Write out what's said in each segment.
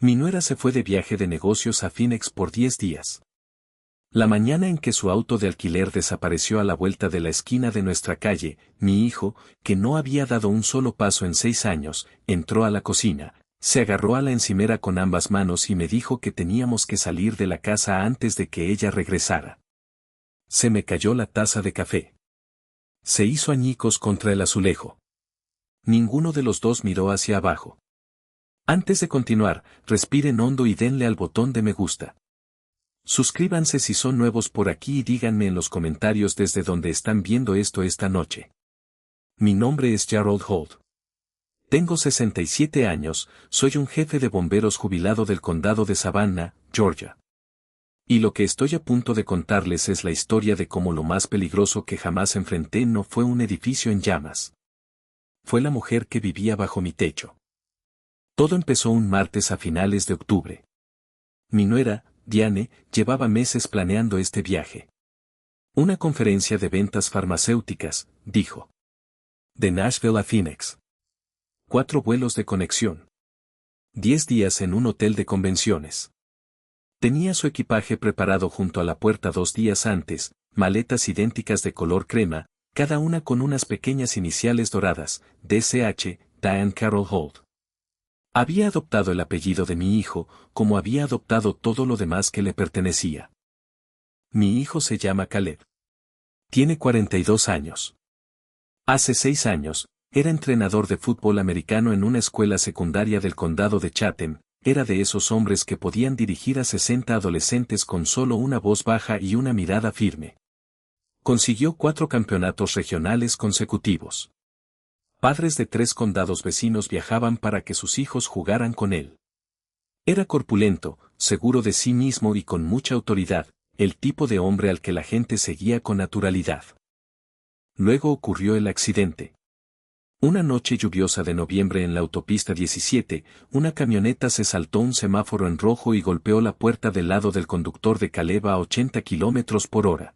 Mi nuera se fue de viaje de negocios a Phoenix por 10 días. La mañana en que su auto de alquiler desapareció a la vuelta de la esquina de nuestra calle, mi hijo, que no había dado un solo paso en 6 años, entró a la cocina, se agarró a la encimera con ambas manos y me dijo que teníamos que salir de la casa antes de que ella regresara. Se me cayó la taza de café. Se hizo añicos contra el azulejo. Ninguno de los dos miró hacia abajo. Antes de continuar, respiren hondo y denle al botón de me gusta. Suscríbanse si son nuevos por aquí y díganme en los comentarios desde donde están viendo esto esta noche. Mi nombre es Gerald Holt. Tengo 67 años, soy un jefe de bomberos jubilado del condado de Savannah, Georgia. Y lo que estoy a punto de contarles es la historia de cómo lo más peligroso que jamás enfrenté no fue un edificio en llamas. Fue la mujer que vivía bajo mi techo. Todo empezó un martes a finales de octubre. Mi nuera, Diane, llevaba meses planeando este viaje. Una conferencia de ventas farmacéuticas, dijo. De Nashville a Phoenix. 4 vuelos de conexión. 10 días en un hotel de convenciones. Tenía su equipaje preparado junto a la puerta 2 días antes, maletas idénticas de color crema, cada una con unas pequeñas iniciales doradas, DCH, Diane Carol Holt. Había adoptado el apellido de mi hijo, como había adoptado todo lo demás que le pertenecía. Mi hijo se llama Caleb. Tiene 42 años. Hace 6 años, era entrenador de fútbol americano en una escuela secundaria del condado de Chatham, era de esos hombres que podían dirigir a 60 adolescentes con solo una voz baja y una mirada firme. Consiguió 4 campeonatos regionales consecutivos. Padres de 3 condados vecinos viajaban para que sus hijos jugaran con él. Era corpulento, seguro de sí mismo y con mucha autoridad, el tipo de hombre al que la gente seguía con naturalidad. Luego ocurrió el accidente. Una noche lluviosa de noviembre en la autopista 17, una camioneta se saltó un semáforo en rojo y golpeó la puerta del lado del conductor de Caleb a 80 kilómetros por hora.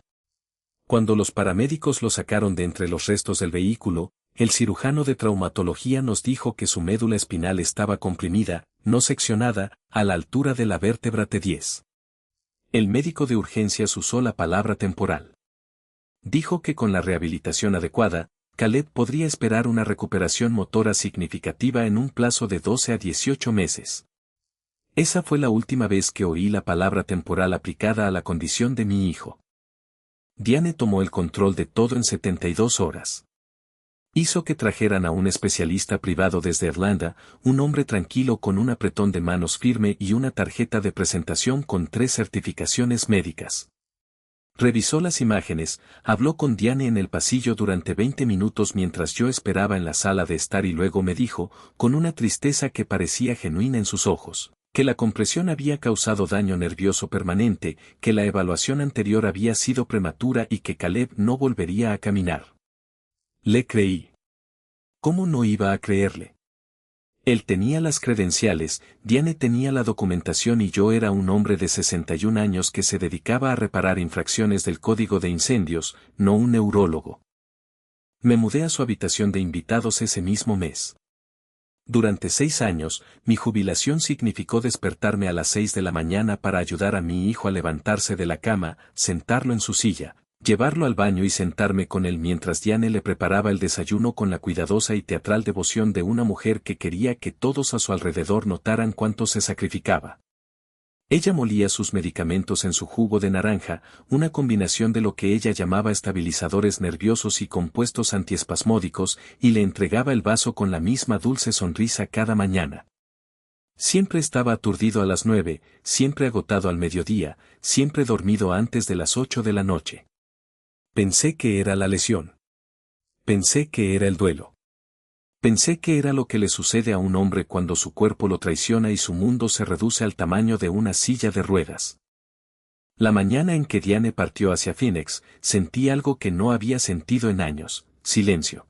Cuando los paramédicos lo sacaron de entre los restos del vehículo, el cirujano de traumatología nos dijo que su médula espinal estaba comprimida, no seccionada, a la altura de la vértebra T10. El médico de urgencias usó la palabra temporal. Dijo que con la rehabilitación adecuada, Caleb podría esperar una recuperación motora significativa en un plazo de 12 a 18 meses. Esa fue la última vez que oí la palabra temporal aplicada a la condición de mi hijo. Diane tomó el control de todo en 72 horas. Hizo que trajeran a un especialista privado desde Irlanda, un hombre tranquilo con un apretón de manos firme y una tarjeta de presentación con 3 certificaciones médicas. Revisó las imágenes, habló con Diane en el pasillo durante 20 minutos mientras yo esperaba en la sala de estar y luego me dijo, con una tristeza que parecía genuina en sus ojos, que la compresión había causado daño nervioso permanente, que la evaluación anterior había sido prematura y que Caleb no volvería a caminar. Le creí. ¿Cómo no iba a creerle? Él tenía las credenciales, Diane tenía la documentación y yo era un hombre de 61 años que se dedicaba a reparar infracciones del Código de Incendios, no un neurólogo. Me mudé a su habitación de invitados ese mismo mes. Durante 6 años, mi jubilación significó despertarme a las 6 de la mañana para ayudar a mi hijo a levantarse de la cama, sentarlo en su silla, llevarlo al baño y sentarme con él mientras Diane le preparaba el desayuno con la cuidadosa y teatral devoción de una mujer que quería que todos a su alrededor notaran cuánto se sacrificaba. Ella molía sus medicamentos en su jugo de naranja, una combinación de lo que ella llamaba estabilizadores nerviosos y compuestos antiespasmódicos, y le entregaba el vaso con la misma dulce sonrisa cada mañana. Siempre estaba aturdido a las 9, siempre agotado al mediodía, siempre dormido antes de las 8 de la noche. Pensé que era la lesión. Pensé que era el duelo. Pensé que era lo que le sucede a un hombre cuando su cuerpo lo traiciona y su mundo se reduce al tamaño de una silla de ruedas. La mañana en que Diane partió hacia Phoenix, sentí algo que no había sentido en años: silencio.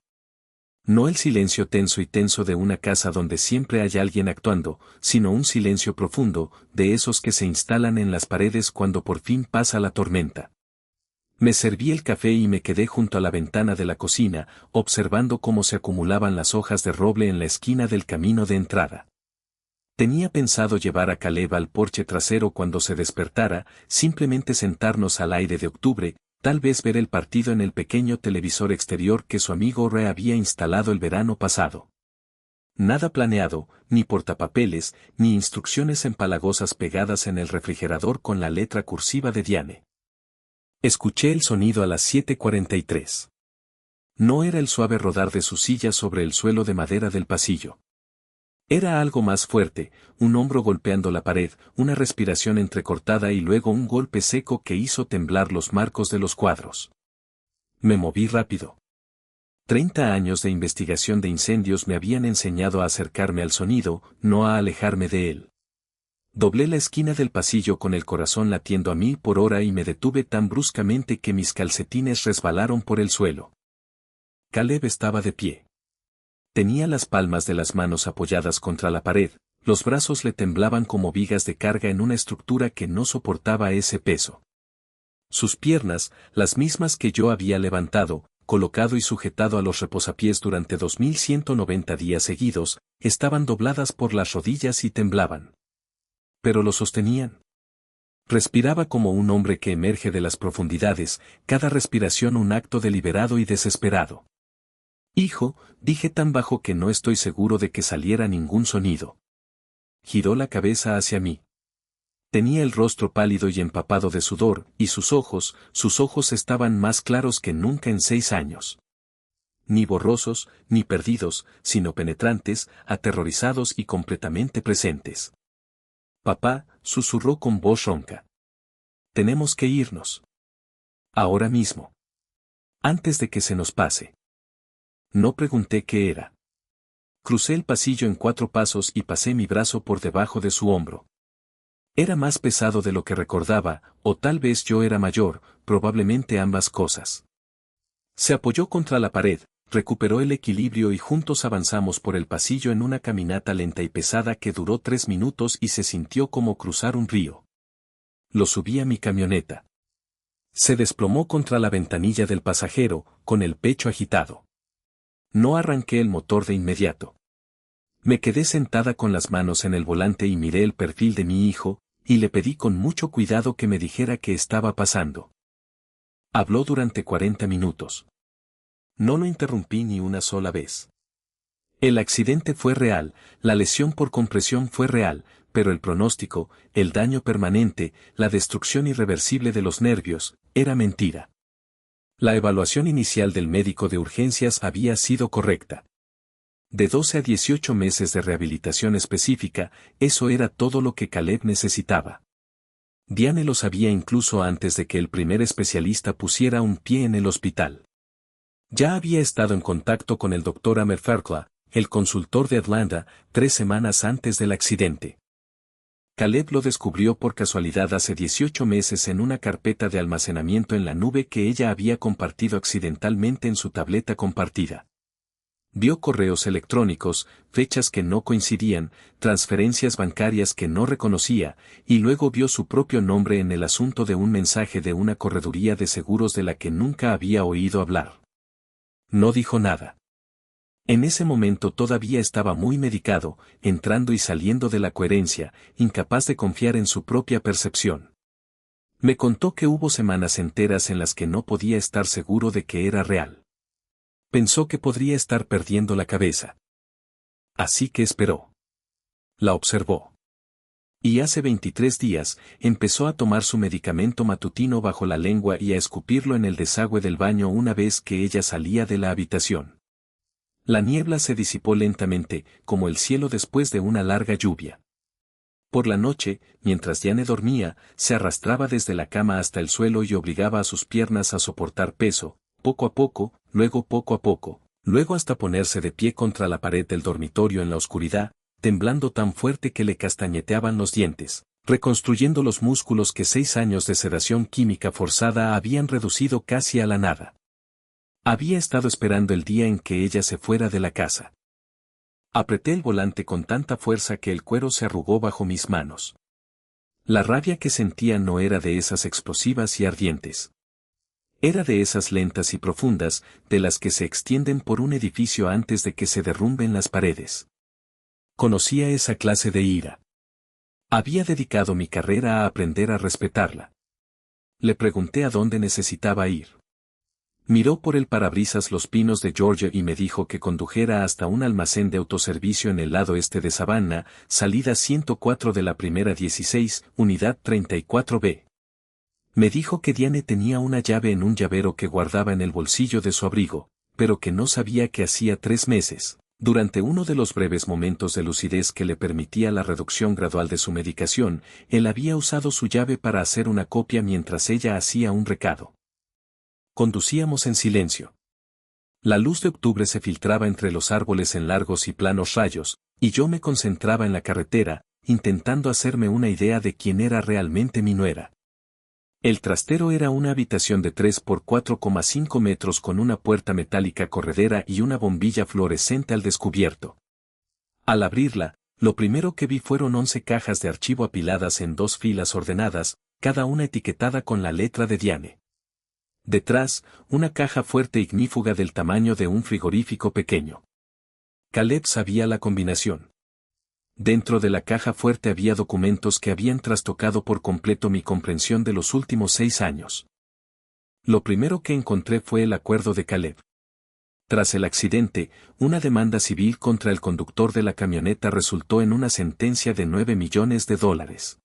No el silencio tenso y tenso de una casa donde siempre hay alguien actuando, sino un silencio profundo, de esos que se instalan en las paredes cuando por fin pasa la tormenta. Me serví el café y me quedé junto a la ventana de la cocina, observando cómo se acumulaban las hojas de roble en la esquina del camino de entrada. Tenía pensado llevar a Caleb al porche trasero cuando se despertara, simplemente sentarnos al aire de octubre, tal vez ver el partido en el pequeño televisor exterior que su amigo Ray había instalado el verano pasado. Nada planeado, ni portapapeles, ni instrucciones empalagosas pegadas en el refrigerador con la letra cursiva de Diane. Escuché el sonido a las 7:43. No era el suave rodar de su silla sobre el suelo de madera del pasillo. Era algo más fuerte, un hombro golpeando la pared, una respiración entrecortada y luego un golpe seco que hizo temblar los marcos de los cuadros. Me moví rápido. 30 años de investigación de incendios me habían enseñado a acercarme al sonido, no a alejarme de él. Doblé la esquina del pasillo con el corazón latiendo a 1000 por hora y me detuve tan bruscamente que mis calcetines resbalaron por el suelo. Caleb estaba de pie. Tenía las palmas de las manos apoyadas contra la pared, los brazos le temblaban como vigas de carga en una estructura que no soportaba ese peso. Sus piernas, las mismas que yo había levantado, colocado y sujetado a los reposapiés durante 2190 días seguidos, estaban dobladas por las rodillas y temblaban. Pero lo sostenían. Respiraba como un hombre que emerge de las profundidades, cada respiración un acto deliberado y desesperado. Hijo, dije tan bajo que no estoy seguro de que saliera ningún sonido. Giró la cabeza hacia mí. Tenía el rostro pálido y empapado de sudor, y sus ojos estaban más claros que nunca en 6 años. Ni borrosos, ni perdidos, sino penetrantes, aterrorizados y completamente presentes. Papá, susurró con voz ronca. Tenemos que irnos. Ahora mismo. Antes de que se nos pase. No pregunté qué era. Crucé el pasillo en 4 pasos y pasé mi brazo por debajo de su hombro. Era más pesado de lo que recordaba, o tal vez yo era mayor, probablemente ambas cosas. Se apoyó contra la pared, recuperó el equilibrio y juntos avanzamos por el pasillo en una caminata lenta y pesada que duró 3 minutos y se sintió como cruzar un río. Lo subí a mi camioneta. Se desplomó contra la ventanilla del pasajero, con el pecho agitado. No arranqué el motor de inmediato. Me quedé sentada con las manos en el volante y miré el perfil de mi hijo, y le pedí con mucho cuidado que me dijera qué estaba pasando. Habló durante 40 minutos. No lo interrumpí ni una sola vez. El accidente fue real, la lesión por compresión fue real, pero el pronóstico, el daño permanente, la destrucción irreversible de los nervios, era mentira. La evaluación inicial del médico de urgencias había sido correcta. De 12 a 18 meses de rehabilitación específica, eso era todo lo que Caleb necesitaba. Diane lo sabía incluso antes de que el primer especialista pusiera un pie en el hospital. Ya había estado en contacto con el Dr. Amer Farkla, el consultor de Atlanta, 3 semanas antes del accidente. Caleb lo descubrió por casualidad hace 18 meses en una carpeta de almacenamiento en la nube que ella había compartido accidentalmente en su tableta compartida. Vio correos electrónicos, fechas que no coincidían, transferencias bancarias que no reconocía, y luego vio su propio nombre en el asunto de un mensaje de una correduría de seguros de la que nunca había oído hablar. No dijo nada. En ese momento todavía estaba muy medicado, entrando y saliendo de la coherencia, incapaz de confiar en su propia percepción. Me contó que hubo semanas enteras en las que no podía estar seguro de que era real. Pensó que podría estar perdiendo la cabeza. Así que esperó. La observó. Y hace 23 días, empezó a tomar su medicamento matutino bajo la lengua y a escupirlo en el desagüe del baño una vez que ella salía de la habitación. La niebla se disipó lentamente, como el cielo después de una larga lluvia. Por la noche, mientras Diane dormía, se arrastraba desde la cama hasta el suelo y obligaba a sus piernas a soportar peso, poco a poco, luego hasta ponerse de pie contra la pared del dormitorio en la oscuridad, temblando tan fuerte que le castañeteaban los dientes, reconstruyendo los músculos que 6 años de sedación química forzada habían reducido casi a la nada. Había estado esperando el día en que ella se fuera de la casa. Apreté el volante con tanta fuerza que el cuero se arrugó bajo mis manos. La rabia que sentía no era de esas explosivas y ardientes. Era de esas lentas y profundas, de las que se extienden por un edificio antes de que se derrumben las paredes. Conocía esa clase de ira. Había dedicado mi carrera a aprender a respetarla. Le pregunté a dónde necesitaba ir. Miró por el parabrisas los pinos de Georgia y me dijo que condujera hasta un almacén de autoservicio en el lado este de Savannah, salida 104 de la primera 16, unidad 34B. Me dijo que Diane tenía una llave en un llavero que guardaba en el bolsillo de su abrigo, pero que no sabía que hacía 3 meses, durante uno de los breves momentos de lucidez que le permitía la reducción gradual de su medicación, él había usado su llave para hacer una copia mientras ella hacía un recado. Conducíamos en silencio. La luz de octubre se filtraba entre los árboles en largos y planos rayos, y yo me concentraba en la carretera, intentando hacerme una idea de quién era realmente mi nuera. El trastero era una habitación de 3 por 4,5 metros con una puerta metálica corredera y una bombilla fluorescente al descubierto. Al abrirla, lo primero que vi fueron 11 cajas de archivo apiladas en 2 filas ordenadas, cada una etiquetada con la letra de Diane. Detrás, una caja fuerte ignífuga del tamaño de un frigorífico pequeño. Caleb sabía la combinación. Dentro de la caja fuerte había documentos que habían trastocado por completo mi comprensión de los últimos 6 años. Lo primero que encontré fue el acuerdo de Caleb. Tras el accidente, una demanda civil contra el conductor de la camioneta resultó en una sentencia de $9 millones.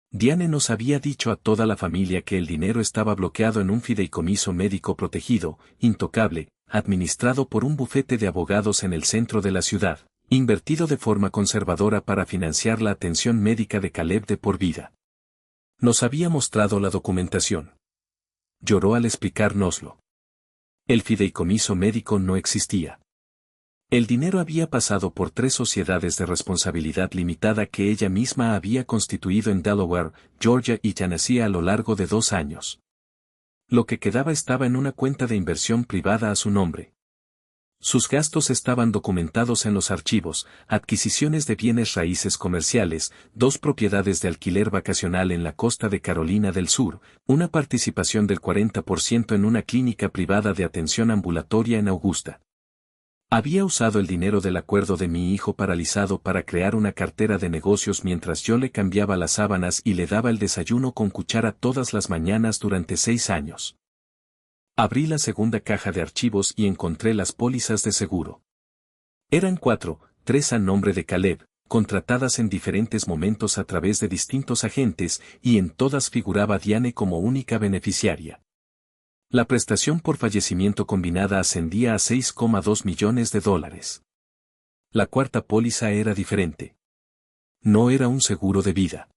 Diane nos había dicho a toda la familia que el dinero estaba bloqueado en un fideicomiso médico protegido, intocable, administrado por un bufete de abogados en el centro de la ciudad, invertido de forma conservadora para financiar la atención médica de Caleb de por vida. Nos había mostrado la documentación. Lloró al explicárnoslo. El fideicomiso médico no existía. El dinero había pasado por 3 sociedades de responsabilidad limitada que ella misma había constituido en Delaware, Georgia y Tennessee a lo largo de 2 años. Lo que quedaba estaba en una cuenta de inversión privada a su nombre. Sus gastos estaban documentados en los archivos, adquisiciones de bienes raíces comerciales, 2 propiedades de alquiler vacacional en la costa de Carolina del Sur, una participación del 40% en una clínica privada de atención ambulatoria en Augusta. Había usado el dinero del acuerdo de mi hijo paralizado para crear una cartera de negocios mientras yo le cambiaba las sábanas y le daba el desayuno con cuchara todas las mañanas durante 6 años. Abrí la segunda caja de archivos y encontré las pólizas de seguro. Eran 4, 3 a nombre de Caleb, contratadas en diferentes momentos a través de distintos agentes, y en todas figuraba Diane como única beneficiaria. La prestación por fallecimiento combinada ascendía a $6,2 millones. La cuarta póliza era diferente. No era un seguro de vida.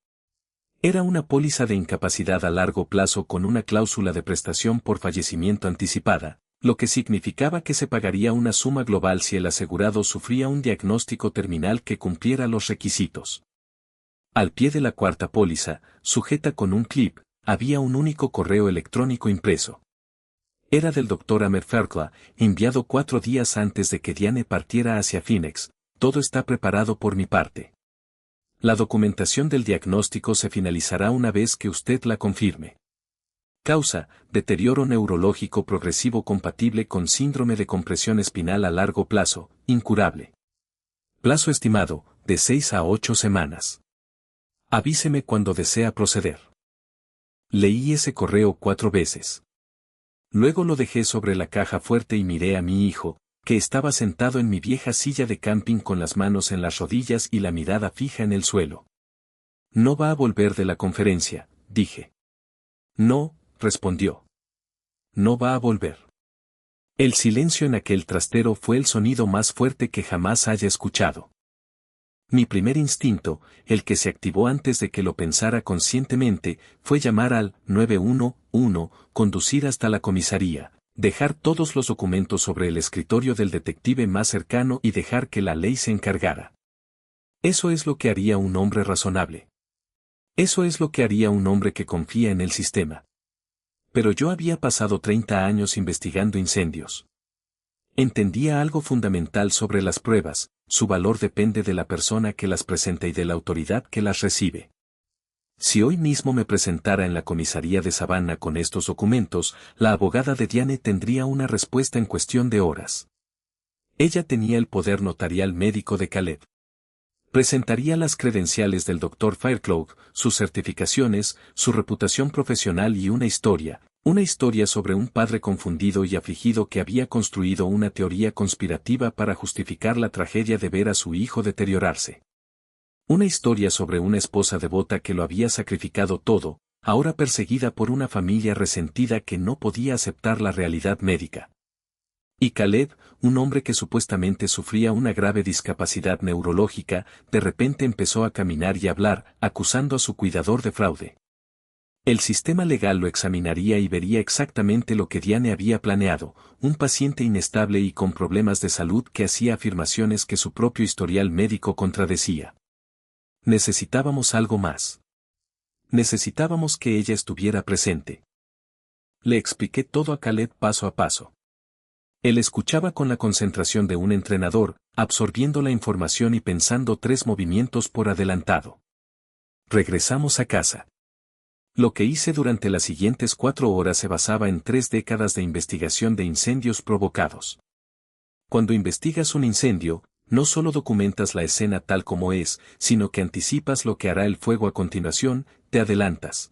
Era una póliza de incapacidad a largo plazo con una cláusula de prestación por fallecimiento anticipada, lo que significaba que se pagaría una suma global si el asegurado sufría un diagnóstico terminal que cumpliera los requisitos. Al pie de la cuarta póliza, sujeta con un clip, había un único correo electrónico impreso. Era del Dr. Amer Ferkla, enviado 4 días antes de que Diane partiera hacia Phoenix. Todo está preparado por mi parte. La documentación del diagnóstico se finalizará una vez que usted la confirme. Causa: deterioro neurológico progresivo compatible con síndrome de compresión espinal a largo plazo, incurable. Plazo estimado, de 6 a 8 semanas. Avíseme cuando desea proceder. Leí ese correo 4 veces. Luego lo dejé sobre la caja fuerte y miré a mi hijo, que estaba sentado en mi vieja silla de camping con las manos en las rodillas y la mirada fija en el suelo. No va a volver de la conferencia, dije. No, respondió. No va a volver. El silencio en aquel trastero fue el sonido más fuerte que jamás haya escuchado. Mi primer instinto, el que se activó antes de que lo pensara conscientemente, fue llamar al 911, conducir hasta la comisaría, dejar todos los documentos sobre el escritorio del detective más cercano y dejar que la ley se encargara. Eso es lo que haría un hombre razonable. Eso es lo que haría un hombre que confía en el sistema. Pero yo había pasado 30 años investigando incendios. Entendía algo fundamental sobre las pruebas: su valor depende de la persona que las presenta y de la autoridad que las recibe. Si hoy mismo me presentara en la comisaría de Savannah con estos documentos, la abogada de Diane tendría una respuesta en cuestión de horas. Ella tenía el poder notarial médico de Caleb. Presentaría las credenciales del Dr. Firecloak, sus certificaciones, su reputación profesional y una historia sobre un padre confundido y afligido que había construido una teoría conspirativa para justificar la tragedia de ver a su hijo deteriorarse. Una historia sobre una esposa devota que lo había sacrificado todo, ahora perseguida por una familia resentida que no podía aceptar la realidad médica. Y Caleb, un hombre que supuestamente sufría una grave discapacidad neurológica, de repente empezó a caminar y hablar, acusando a su cuidador de fraude. El sistema legal lo examinaría y vería exactamente lo que Diane había planeado, un paciente inestable y con problemas de salud que hacía afirmaciones que su propio historial médico contradecía. Necesitábamos algo más. Necesitábamos que ella estuviera presente. Le expliqué todo a Caleb paso a paso. Él escuchaba con la concentración de un entrenador, absorbiendo la información y pensando 3 movimientos por adelantado. Regresamos a casa. Lo que hice durante las siguientes 4 horas se basaba en 3 décadas de investigación de incendios provocados. Cuando investigas un incendio, no solo documentas la escena tal como es, sino que anticipas lo que hará el fuego a continuación, te adelantas.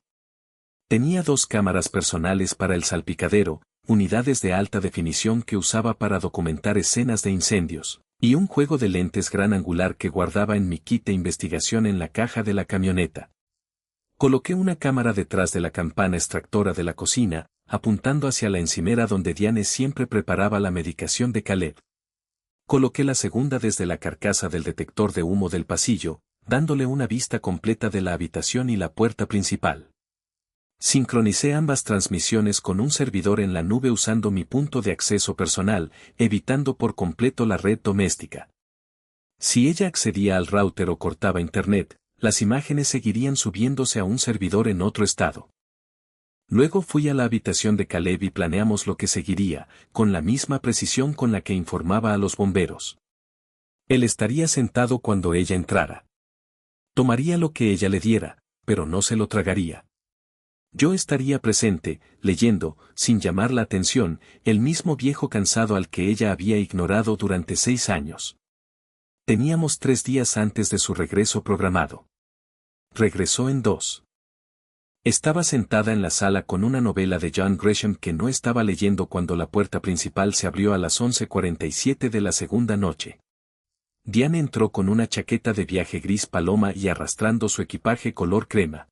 Tenía 2 cámaras personales para el salpicadero, unidades de alta definición que usaba para documentar escenas de incendios, y un juego de lentes gran angular que guardaba en mi kit de investigación en la caja de la camioneta. Coloqué una cámara detrás de la campana extractora de la cocina, apuntando hacia la encimera donde Diane siempre preparaba la medicación de Caleb. Coloqué la segunda desde la carcasa del detector de humo del pasillo, dándole una vista completa de la habitación y la puerta principal. Sincronicé ambas transmisiones con un servidor en la nube usando mi punto de acceso personal, evitando por completo la red doméstica. Si ella accedía al router o cortaba internet, las imágenes seguirían subiéndose a un servidor en otro estado. Luego fui a la habitación de Caleb y planeamos lo que seguiría, con la misma precisión con la que informaba a los bomberos. Él estaría sentado cuando ella entrara. Tomaría lo que ella le diera, pero no se lo tragaría. Yo estaría presente, leyendo, sin llamar la atención, el mismo viejo cansado al que ella había ignorado durante 6 años. Teníamos 3 días antes de su regreso programado. Regresó en 2. Estaba sentada en la sala con una novela de John Grisham que no estaba leyendo cuando la puerta principal se abrió a las 11:47 de la segunda noche. Diane entró con una chaqueta de viaje gris paloma y arrastrando su equipaje color crema.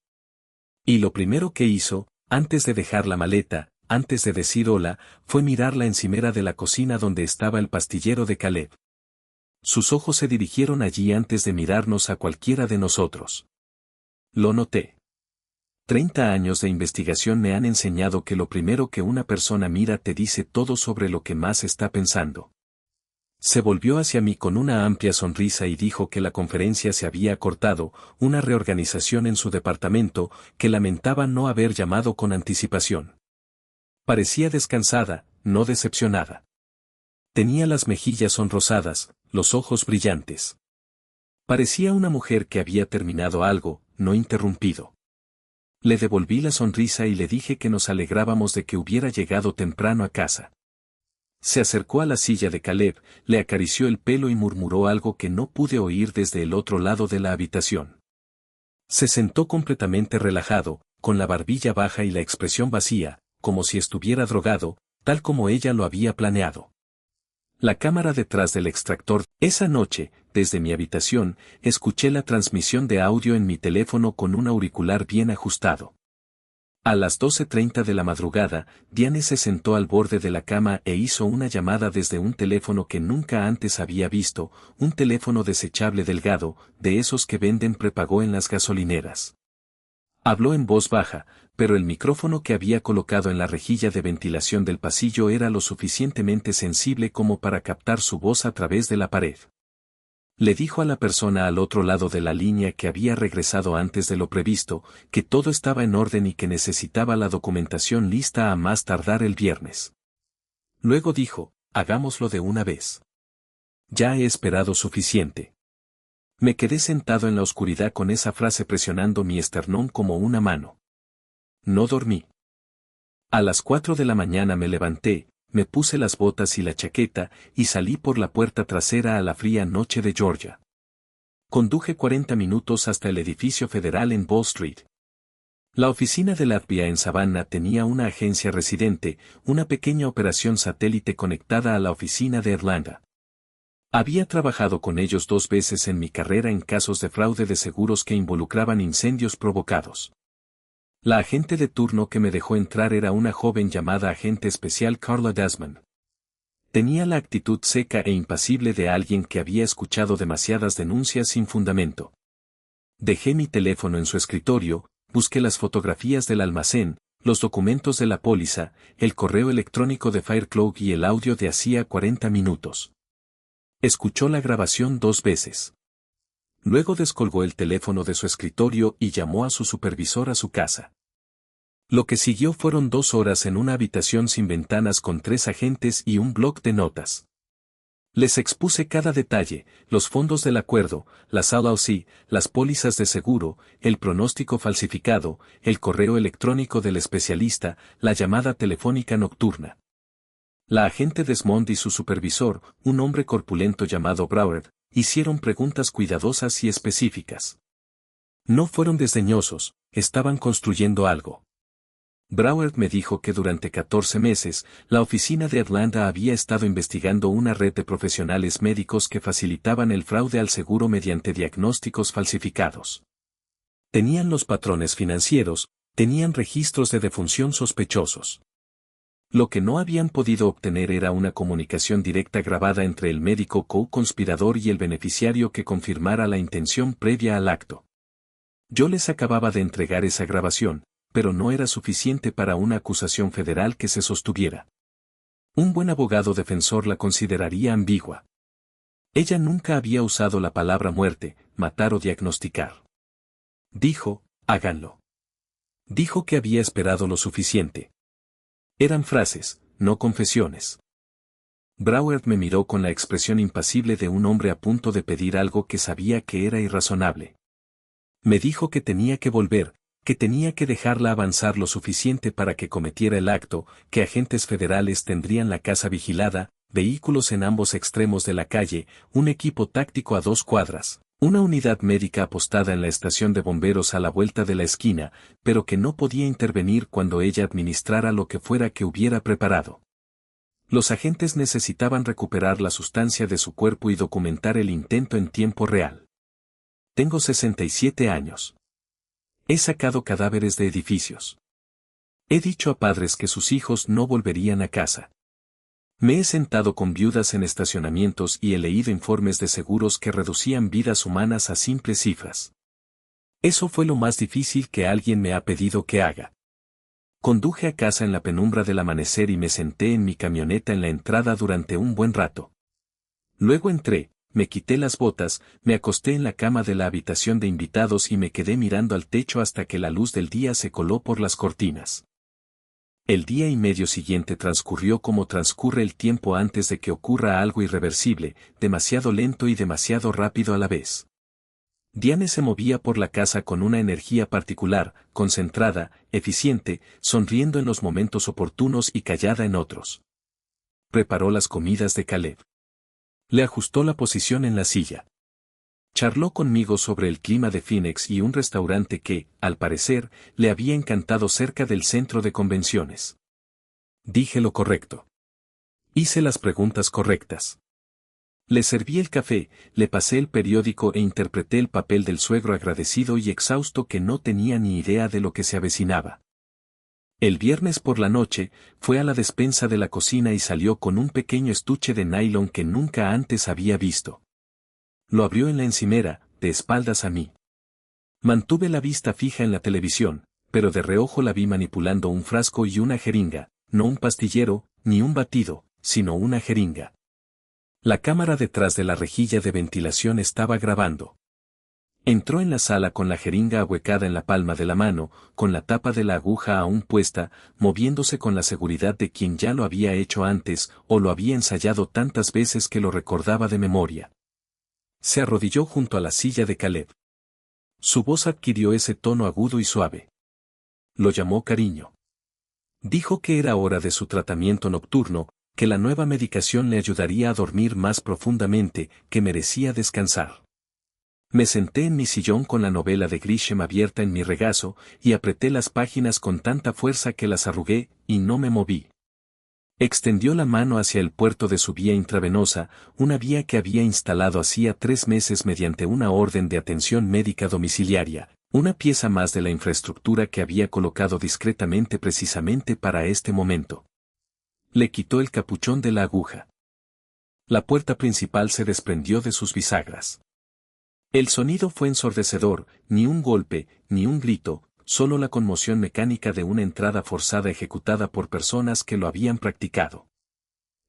Y lo primero que hizo, antes de dejar la maleta, antes de decir hola, fue mirar la encimera de la cocina donde estaba el pastillero de Caleb. Sus ojos se dirigieron allí antes de mirarnos a cualquiera de nosotros. Lo noté. 30 años de investigación me han enseñado que lo primero que una persona mira te dice todo sobre lo que más está pensando. Se volvió hacia mí con una amplia sonrisa y dijo que la conferencia se había cortado, una reorganización en su departamento, que lamentaba no haber llamado con anticipación. Parecía descansada, no decepcionada. Tenía las mejillas sonrosadas, los ojos brillantes. Parecía una mujer que había terminado algo, no interrumpido. Le devolví la sonrisa y le dije que nos alegrábamos de que hubiera llegado temprano a casa. Se acercó a la silla de Caleb, le acarició el pelo y murmuró algo que no pude oír desde el otro lado de la habitación. Se sentó completamente relajado, con la barbilla baja y la expresión vacía, como si estuviera drogado, tal como ella lo había planeado. La cámara detrás del extractor. Esa noche, desde mi habitación, escuché la transmisión de audio en mi teléfono con un auricular bien ajustado. A las 12:30 de la madrugada, Diane se sentó al borde de la cama e hizo una llamada desde un teléfono que nunca antes había visto, un teléfono desechable delgado, de esos que venden prepago en las gasolineras. Habló en voz baja, pero el micrófono que había colocado en la rejilla de ventilación del pasillo era lo suficientemente sensible como para captar su voz a través de la pared. Le dijo a la persona al otro lado de la línea que había regresado antes de lo previsto, que todo estaba en orden y que necesitaba la documentación lista a más tardar el viernes. Luego dijo, hagámoslo de una vez. Ya he esperado suficiente. Me quedé sentado en la oscuridad con esa frase presionando mi esternón como una mano. No dormí. A las 4 de la mañana me levanté, me puse las botas y la chaqueta, y salí por la puerta trasera a la fría noche de Georgia. Conduje 40 minutos hasta el edificio federal en Wall Street. La oficina del FBI en Savannah tenía una agencia residente, una pequeña operación satélite conectada a la oficina de Irlanda. Había trabajado con ellos 2 veces en mi carrera en casos de fraude de seguros que involucraban incendios provocados. La agente de turno que me dejó entrar era una joven llamada agente especial Carla Desmond. Tenía la actitud seca e impasible de alguien que había escuchado demasiadas denuncias sin fundamento. Dejé mi teléfono en su escritorio, busqué las fotografías del almacén, los documentos de la póliza, el correo electrónico de Firecloak y el audio de hacía 40 minutos. Escuchó la grabación 2 veces. Luego descolgó el teléfono de su escritorio y llamó a su supervisor a su casa. Lo que siguió fueron 2 horas en una habitación sin ventanas con 3 agentes y un bloc de notas. Les expuse cada detalle, los fondos del acuerdo, las LLC, las pólizas de seguro, el pronóstico falsificado, el correo electrónico del especialista, la llamada telefónica nocturna. La agente Desmond y su supervisor, un hombre corpulento llamado Broward, hicieron preguntas cuidadosas y específicas. No fueron desdeñosos, estaban construyendo algo. Broward me dijo que durante 14 meses, la oficina de Irlanda había estado investigando una red de profesionales médicos que facilitaban el fraude al seguro mediante diagnósticos falsificados. Tenían los patrones financieros, tenían registros de defunción sospechosos. Lo que no habían podido obtener era una comunicación directa grabada entre el médico co-conspirador y el beneficiario que confirmara la intención previa al acto. Yo les acababa de entregar esa grabación, pero no era suficiente para una acusación federal que se sostuviera. Un buen abogado defensor la consideraría ambigua. Ella nunca había usado la palabra muerte, matar o diagnosticar. Dijo, háganlo. Dijo que había esperado lo suficiente. Eran frases, no confesiones. Broward me miró con la expresión impasible de un hombre a punto de pedir algo que sabía que era irrazonable. Me dijo que tenía que volver, que tenía que dejarla avanzar lo suficiente para que cometiera el acto, que agentes federales tendrían la casa vigilada, vehículos en ambos extremos de la calle, un equipo táctico a 2 cuadras, una unidad médica apostada en la estación de bomberos a la vuelta de la esquina, pero que no podía intervenir cuando ella administrara lo que fuera que hubiera preparado. Los agentes necesitaban recuperar la sustancia de su cuerpo y documentar el intento en tiempo real. Tengo 67 años. He sacado cadáveres de edificios. He dicho a padres que sus hijos no volverían a casa. Me he sentado con viudas en estacionamientos y he leído informes de seguros que reducían vidas humanas a simples cifras. Eso fue lo más difícil que alguien me ha pedido que haga. Conduje a casa en la penumbra del amanecer y me senté en mi camioneta en la entrada durante un buen rato. Luego entré. Me quité las botas, me acosté en la cama de la habitación de invitados y me quedé mirando al techo hasta que la luz del día se coló por las cortinas. El día y medio siguiente transcurrió como transcurre el tiempo antes de que ocurra algo irreversible, demasiado lento y demasiado rápido a la vez. Diane se movía por la casa con una energía particular, concentrada, eficiente, sonriendo en los momentos oportunos y callada en otros. Preparó las comidas de Caleb. Le ajustó la posición en la silla. Charló conmigo sobre el clima de Phoenix y un restaurante que, al parecer, le había encantado cerca del centro de convenciones. Dije lo correcto. Hice las preguntas correctas. Le serví el café, le pasé el periódico e interpreté el papel del suegro agradecido y exhausto que no tenía ni idea de lo que se avecinaba. El viernes por la noche, fue a la despensa de la cocina y salió con un pequeño estuche de nylon que nunca antes había visto. Lo abrió en la encimera, de espaldas a mí. Mantuve la vista fija en la televisión, pero de reojo la vi manipulando un frasco y una jeringa, no un pastillero, ni un batido, sino una jeringa. La cámara detrás de la rejilla de ventilación estaba grabando. Entró en la sala con la jeringa ahuecada en la palma de la mano, con la tapa de la aguja aún puesta, moviéndose con la seguridad de quien ya lo había hecho antes o lo había ensayado tantas veces que lo recordaba de memoria. Se arrodilló junto a la silla de Caleb. Su voz adquirió ese tono agudo y suave. Lo llamó cariño. Dijo que era hora de su tratamiento nocturno, que la nueva medicación le ayudaría a dormir más profundamente, que merecía descansar. Me senté en mi sillón con la novela de Grisham abierta en mi regazo, y apreté las páginas con tanta fuerza que las arrugué, y no me moví. Extendió la mano hacia el puerto de su vía intravenosa, una vía que había instalado hacía 3 meses mediante una orden de atención médica domiciliaria, una pieza más de la infraestructura que había colocado discretamente precisamente para este momento. Le quitó el capuchón de la aguja. La puerta principal se desprendió de sus bisagras. El sonido fue ensordecedor, ni un golpe, ni un grito, solo la conmoción mecánica de una entrada forzada ejecutada por personas que lo habían practicado.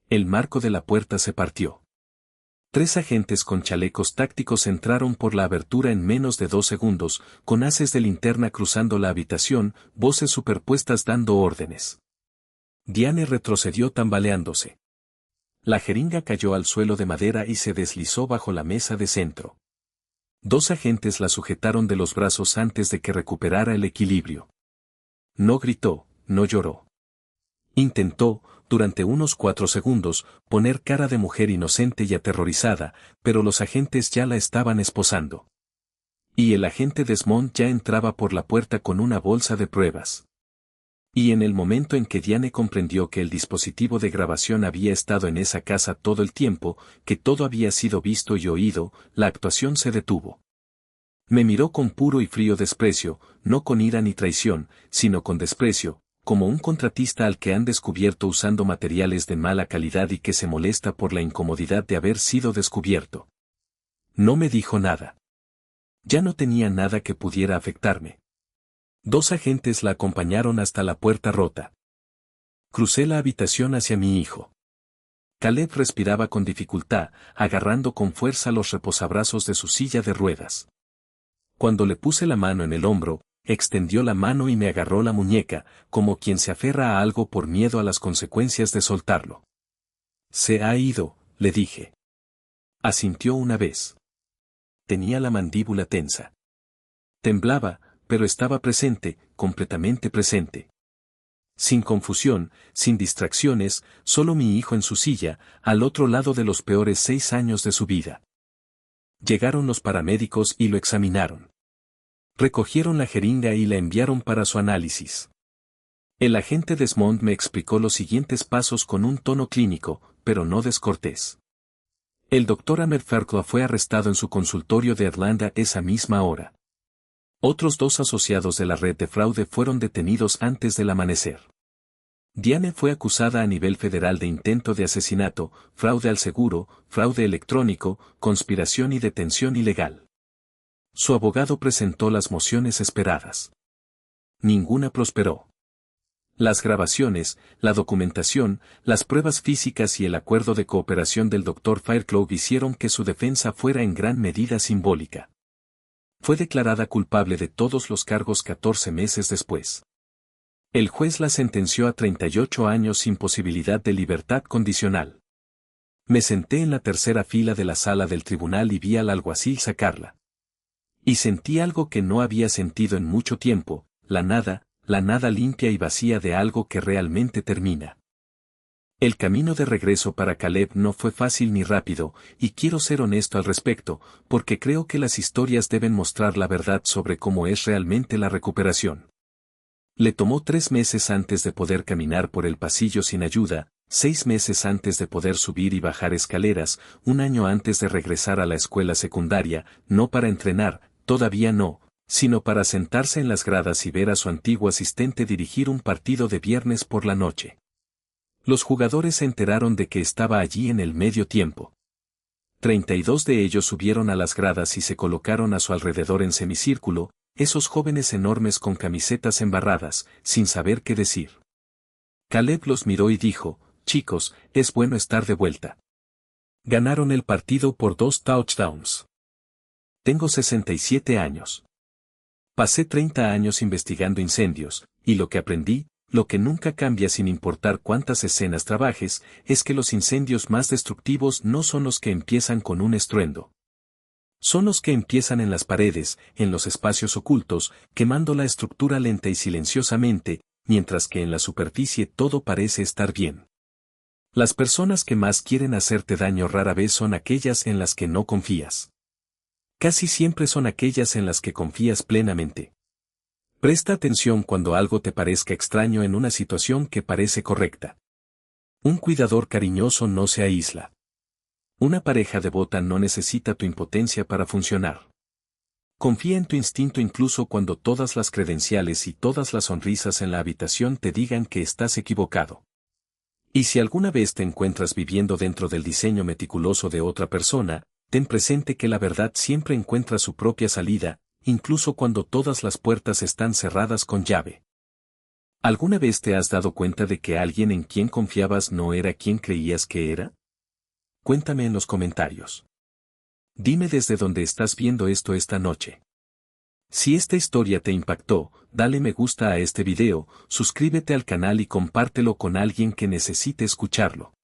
El marco de la puerta se partió. 3 agentes con chalecos tácticos entraron por la abertura en menos de 2 segundos, con haces de linterna cruzando la habitación, voces superpuestas dando órdenes. Diane retrocedió tambaleándose. La jeringa cayó al suelo de madera y se deslizó bajo la mesa de centro. 2 agentes la sujetaron de los brazos antes de que recuperara el equilibrio. No gritó, no lloró. Intentó, durante unos 4 segundos, poner cara de mujer inocente y aterrorizada, pero los agentes ya la estaban esposando. Y el agente Desmond ya entraba por la puerta con una bolsa de pruebas. Y en el momento en que Diane comprendió que el dispositivo de grabación había estado en esa casa todo el tiempo, que todo había sido visto y oído, la actuación se detuvo. Me miró con puro y frío desprecio, no con ira ni traición, sino con desprecio, como un contratista al que han descubierto usando materiales de mala calidad y que se molesta por la incomodidad de haber sido descubierto. No me dijo nada. Ya no tenía nada que pudiera afectarme. 2 agentes la acompañaron hasta la puerta rota. Crucé la habitación hacia mi hijo. Caleb respiraba con dificultad, agarrando con fuerza los reposabrazos de su silla de ruedas. Cuando le puse la mano en el hombro, extendió la mano y me agarró la muñeca, como quien se aferra a algo por miedo a las consecuencias de soltarlo. Se ha ido, le dije. Asintió una vez. Tenía la mandíbula tensa. Temblaba, pero estaba presente, completamente presente. Sin confusión, sin distracciones, solo mi hijo en su silla, al otro lado de los peores 6 años de su vida. Llegaron los paramédicos y lo examinaron. Recogieron la jeringa y la enviaron para su análisis. El agente Desmond me explicó los siguientes pasos con un tono clínico, pero no descortés. El doctor Amerferkla fue arrestado en su consultorio de Atlanta esa misma hora. Otros 2 asociados de la red de fraude fueron detenidos antes del amanecer. Diane fue acusada a nivel federal de intento de asesinato, fraude al seguro, fraude electrónico, conspiración y detención ilegal. Su abogado presentó las mociones esperadas. Ninguna prosperó. Las grabaciones, la documentación, las pruebas físicas y el acuerdo de cooperación del Dr. Fairclough hicieron que su defensa fuera en gran medida simbólica. Fue declarada culpable de todos los cargos 14 meses después. El juez la sentenció a 38 años sin posibilidad de libertad condicional. Me senté en la tercera fila de la sala del tribunal y vi al alguacil sacarla. Y sentí algo que no había sentido en mucho tiempo, la nada limpia y vacía de algo que realmente termina. El camino de regreso para Caleb no fue fácil ni rápido, y quiero ser honesto al respecto, porque creo que las historias deben mostrar la verdad sobre cómo es realmente la recuperación. Le tomó 3 meses antes de poder caminar por el pasillo sin ayuda, 6 meses antes de poder subir y bajar escaleras, 1 año antes de regresar a la escuela secundaria, no para entrenar, todavía no, sino para sentarse en las gradas y ver a su antiguo asistente dirigir un partido de viernes por la noche. Los jugadores se enteraron de que estaba allí en el medio tiempo. 32 de ellos subieron a las gradas y se colocaron a su alrededor en semicírculo, esos jóvenes enormes con camisetas embarradas, sin saber qué decir. Caleb los miró y dijo, chicos, es bueno estar de vuelta. Ganaron el partido por 2 touchdowns. Tengo 67 años. Pasé 30 años investigando incendios, y lo que aprendí, lo que nunca cambia sin importar cuántas escenas trabajes, es que los incendios más destructivos no son los que empiezan con un estruendo. Son los que empiezan en las paredes, en los espacios ocultos, quemando la estructura lenta y silenciosamente, mientras que en la superficie todo parece estar bien. Las personas que más quieren hacerte daño rara vez son aquellas en las que no confías. Casi siempre son aquellas en las que confías plenamente. Presta atención cuando algo te parezca extraño en una situación que parece correcta. Un cuidador cariñoso no se aísla. Una pareja devota no necesita tu impotencia para funcionar. Confía en tu instinto incluso cuando todas las credenciales y todas las sonrisas en la habitación te digan que estás equivocado. Y si alguna vez te encuentras viviendo dentro del diseño meticuloso de otra persona, ten presente que la verdad siempre encuentra su propia salida, incluso cuando todas las puertas están cerradas con llave. ¿Alguna vez te has dado cuenta de que alguien en quien confiabas no era quien creías que era? Cuéntame en los comentarios. Dime desde dónde estás viendo esto esta noche. Si esta historia te impactó, dale me gusta a este video, suscríbete al canal y compártelo con alguien que necesite escucharlo.